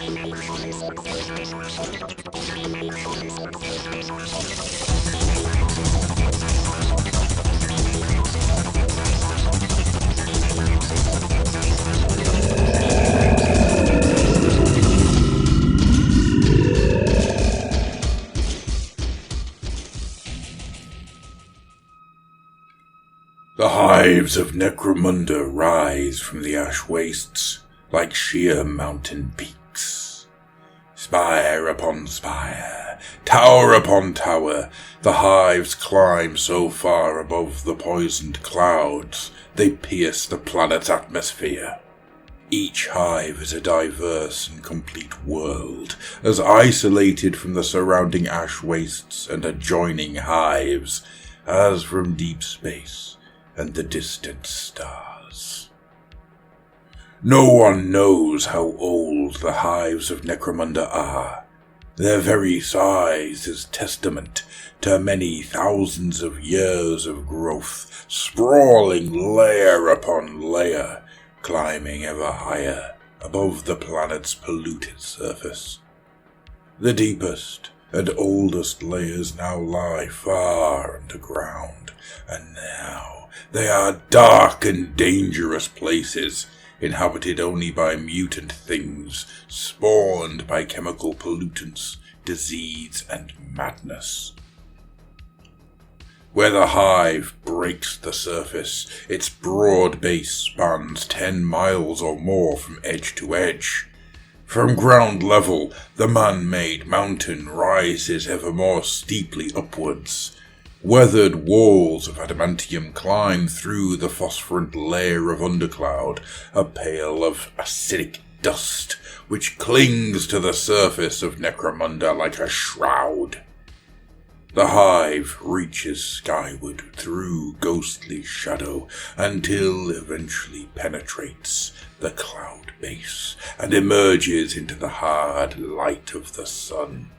The hives of Necromunda rise from the ash wastes like sheer mountain peaks. Spire upon spire, tower upon tower, the hives climb so far above the poisoned clouds they pierce the planet's atmosphere. Each hive is a diverse and complete world, as isolated from the surrounding ash wastes and adjoining hives as from deep space and the distant stars. No one knows how old the hives of Necromunda are. Their very size is testament to many thousands of years of growth, sprawling layer upon layer, climbing ever higher above the planet's polluted surface. The deepest and oldest layers now lie far underground, and now they are dark and dangerous places, inhabited only by mutant things, spawned by chemical pollutants, disease, and madness. Where the hive breaks the surface, its broad base spans 10 miles or more from edge to edge. From ground level, the man-made mountain rises ever more steeply upwards. Weathered walls of adamantium climb through the phosphorescent layer of undercloud, a pale of acidic dust which clings to the surface of Necromunda like a shroud. The hive reaches skyward through ghostly shadow until eventually penetrates the cloud base and emerges into the hard light of the sun.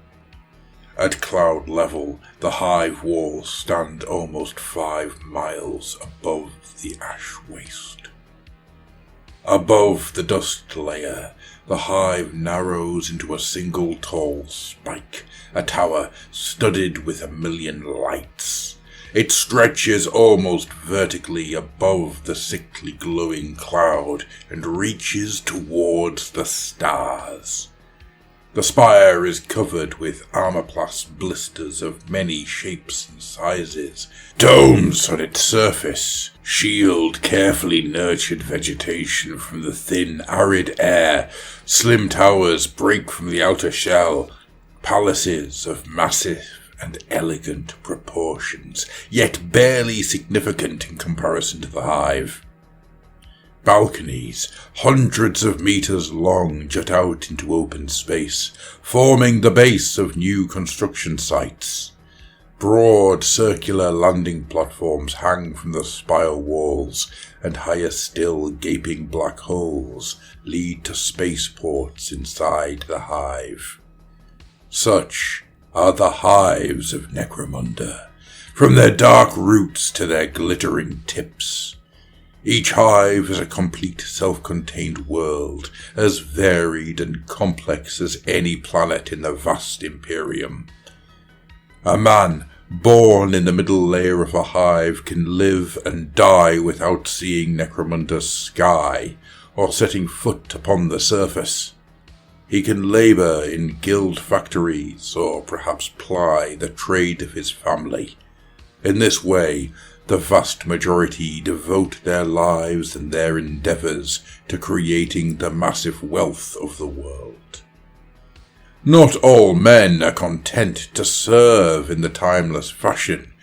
At cloud level, the hive walls stand almost 5 miles above the ash waste. Above the dust layer, the hive narrows into a single tall spike, a tower studded with 1,000,000 lights. It stretches almost vertically above the sickly glowing cloud and reaches towards the stars. The spire is covered with armorplast blisters of many shapes and sizes. Domes on its surface shield carefully nurtured vegetation from the thin, arid air. Slim towers break from the outer shell. Palaces of massive and elegant proportions, yet barely significant in comparison to the hive. Balconies, hundreds of meters long, jut out into open space, forming the base of new construction sites. Broad circular landing platforms hang from the spire walls, and higher still gaping black holes lead to spaceports inside the hive. Such are the hives of Necromunda, from their dark roots to their glittering tips. Each hive is a complete self-contained world, as varied and complex as any planet in the vast Imperium. A man born in the middle layer of a hive can live and die without seeing Necromunda's sky, or setting foot upon the surface. He can labour in guild factories, or perhaps ply the trade of his family. In this way, the vast majority devote their lives and their endeavours to creating the massive wealth of the world. Not all men are content to serve in the timeless fashion.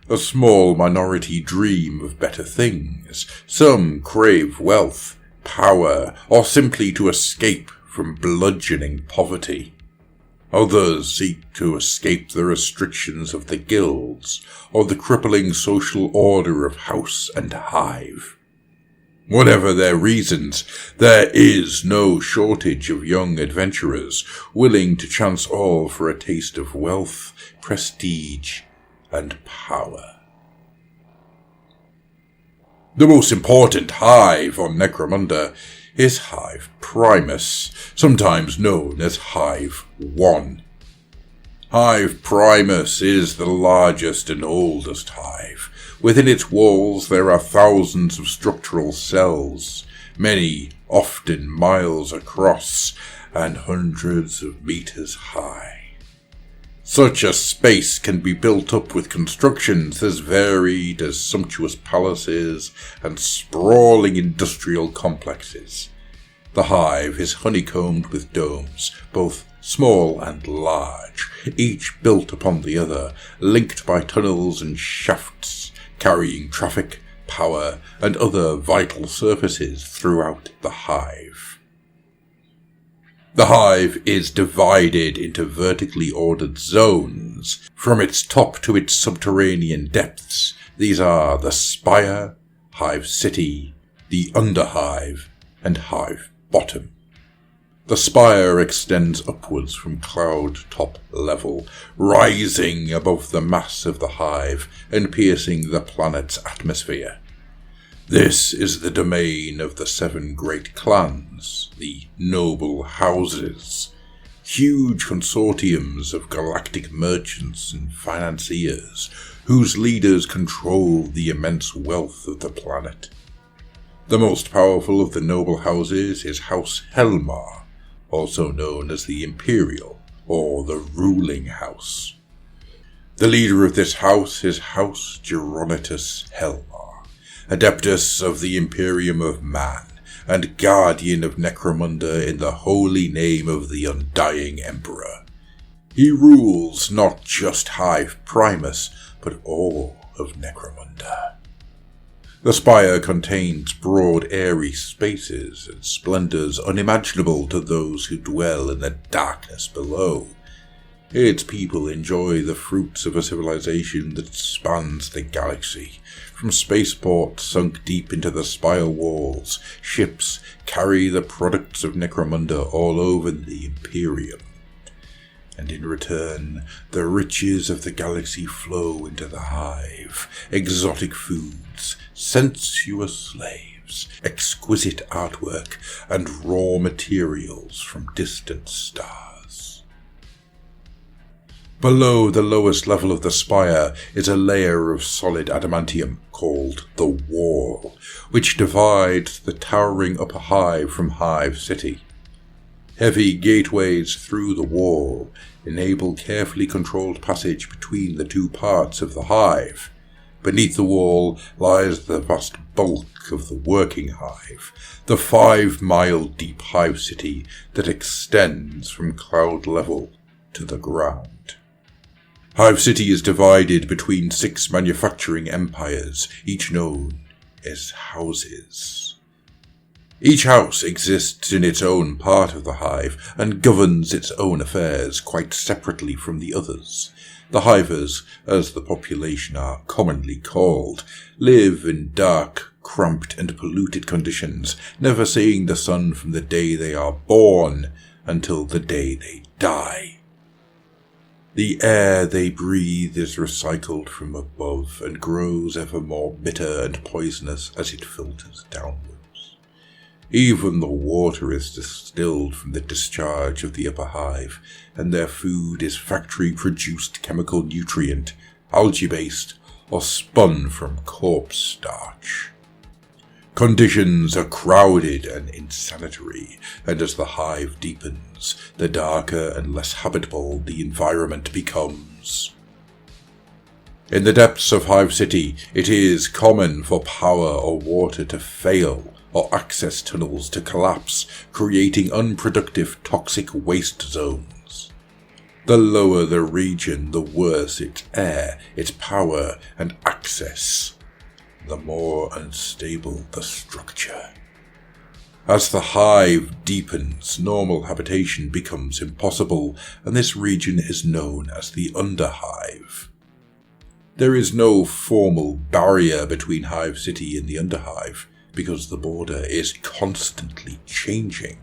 A small minority dream of better things. Some crave wealth, power, or simply to escape from bludgeoning poverty. Others seek to escape the restrictions of the guilds or the crippling social order of house and hive. Whatever their reasons, there is no shortage of young adventurers willing to chance all for a taste of wealth, prestige, and power. The most important hive on Necromunda is Hive Primus, sometimes known as Hive 1. Hive Primus is the largest and oldest hive. Within its walls there are thousands of structural cells, many often miles across and hundreds of meters high. Such a space can be built up with constructions as varied as sumptuous palaces and sprawling industrial complexes. The hive is honeycombed with domes, both small and large, each built upon the other, linked by tunnels and shafts, carrying traffic, power, and other vital surfaces throughout the hive. The hive is divided into vertically ordered zones, from its top to its subterranean depths. These are the spire, hive city, the underhive, and hive bottom. The spire extends upwards from cloud top level, rising above the mass of the hive and piercing the planet's atmosphere. This is the domain of the 7 great clans, the noble houses, huge consortiums of galactic merchants and financiers, whose leaders control the immense wealth of the planet. The most powerful of the noble houses is House Helmar, also known as the Imperial, or the Ruling House. The leader of this house is House Geronitus Helmar, Adeptus of the Imperium of Man, and Guardian of Necromunda in the holy name of the Undying Emperor. He rules not just Hive Primus, but all of Necromunda. The spire contains broad airy spaces and splendours unimaginable to those who dwell in the darkness below. Its people enjoy the fruits of a civilization that spans the galaxy. From spaceports sunk deep into the spire walls, ships carry the products of Necromunda all over the Imperium. And in return, the riches of the galaxy flow into the hive. Exotic foods, sensuous slaves, exquisite artwork, and raw materials from distant stars. Below the lowest level of the spire is a layer of solid adamantium called the Wall, which divides the towering upper hive from Hive City. Heavy gateways through the wall enable carefully controlled passage between the two parts of the hive. Beneath the wall lies the vast bulk of the working hive, the 5-mile-deep hive city that extends from cloud level to the ground. Hive City is divided between 6 manufacturing empires, each known as houses. Each house exists in its own part of the hive and governs its own affairs quite separately from the others. The hivers, as the population are commonly called, live in dark, cramped and polluted conditions, never seeing the sun from the day they are born until the day they die. The air they breathe is recycled from above and grows ever more bitter and poisonous as it filters downwards. Even the water is distilled from the discharge of the upper hive, and their food is factory-produced chemical nutrient, algae-based, or spun from corpse starch. Conditions are crowded and insanitary, and as the hive deepens, the darker and less habitable the environment becomes. In the depths of Hive City, it is common for power or water to fail, or access tunnels to collapse, creating unproductive toxic waste zones. The lower the region, the worse its air, its power, and access, the more unstable the structure. As the hive deepens, normal habitation becomes impossible, and this region is known as the underhive. There is no formal barrier between Hive City and the underhive, because the border is constantly changing.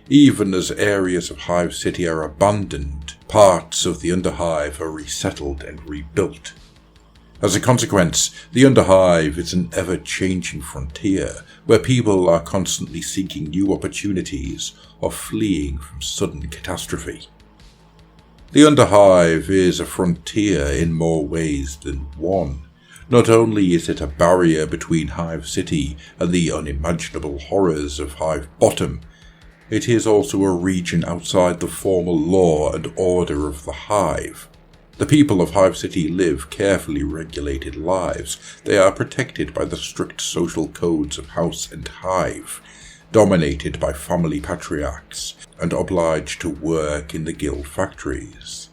Even as areas of Hive City are abandoned, parts of the underhive are resettled and rebuilt. As a consequence, the underhive is an ever-changing frontier where people are constantly seeking new opportunities or fleeing from sudden catastrophe. The underhive is a frontier in more ways than one. Not only is it a barrier between Hive City and the unimaginable horrors of Hive Bottom, it is also a region outside the formal law and order of the Hive. The people of Hive City live carefully regulated lives. They are protected by the strict social codes of House and Hive, dominated by family patriarchs, and obliged to work in the guild factories.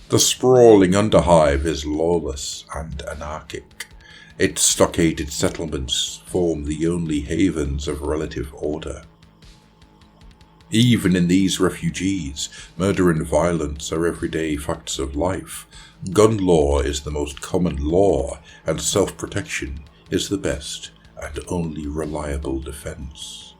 The sprawling underhive is lawless and anarchic. Its stockaded settlements form the only havens of relative order. Even in these refugees, murder and violence are everyday facts of life. Gun law is the most common law, and self-protection is the best and only reliable defense.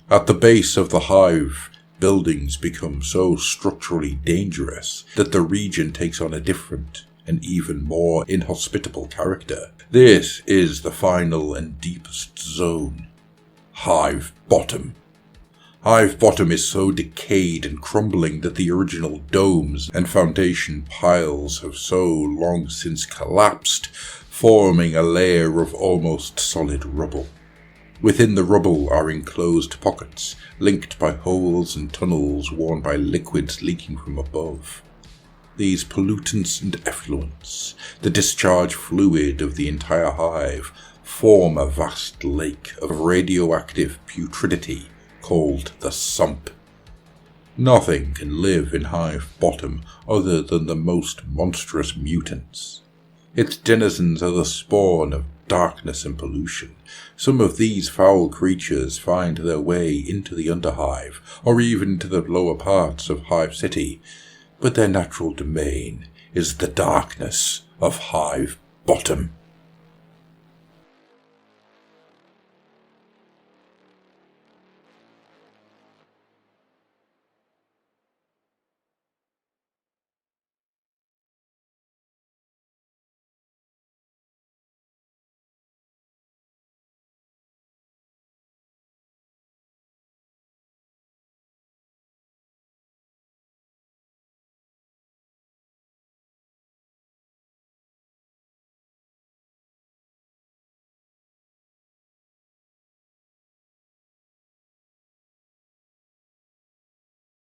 At the base of the hive, buildings become so structurally dangerous that the region takes on a different and even more inhospitable character. This is the final and deepest zone, Hive Bottom. Hive Bottom is so decayed and crumbling that the original domes and foundation piles have so long since collapsed, forming a layer of almost solid rubble. Within the rubble are enclosed pockets, linked by holes and tunnels worn by liquids leaking from above. These pollutants and effluents, the discharge fluid of the entire hive, form a vast lake of radioactive putridity called the Sump. Nothing can live in Hive Bottom other than the most monstrous mutants. Its denizens are the spawn of darkness and pollution. Some of these foul creatures find their way into the underhive, or even into the lower parts of Hive City, but their natural domain is the darkness of Hive Bottom.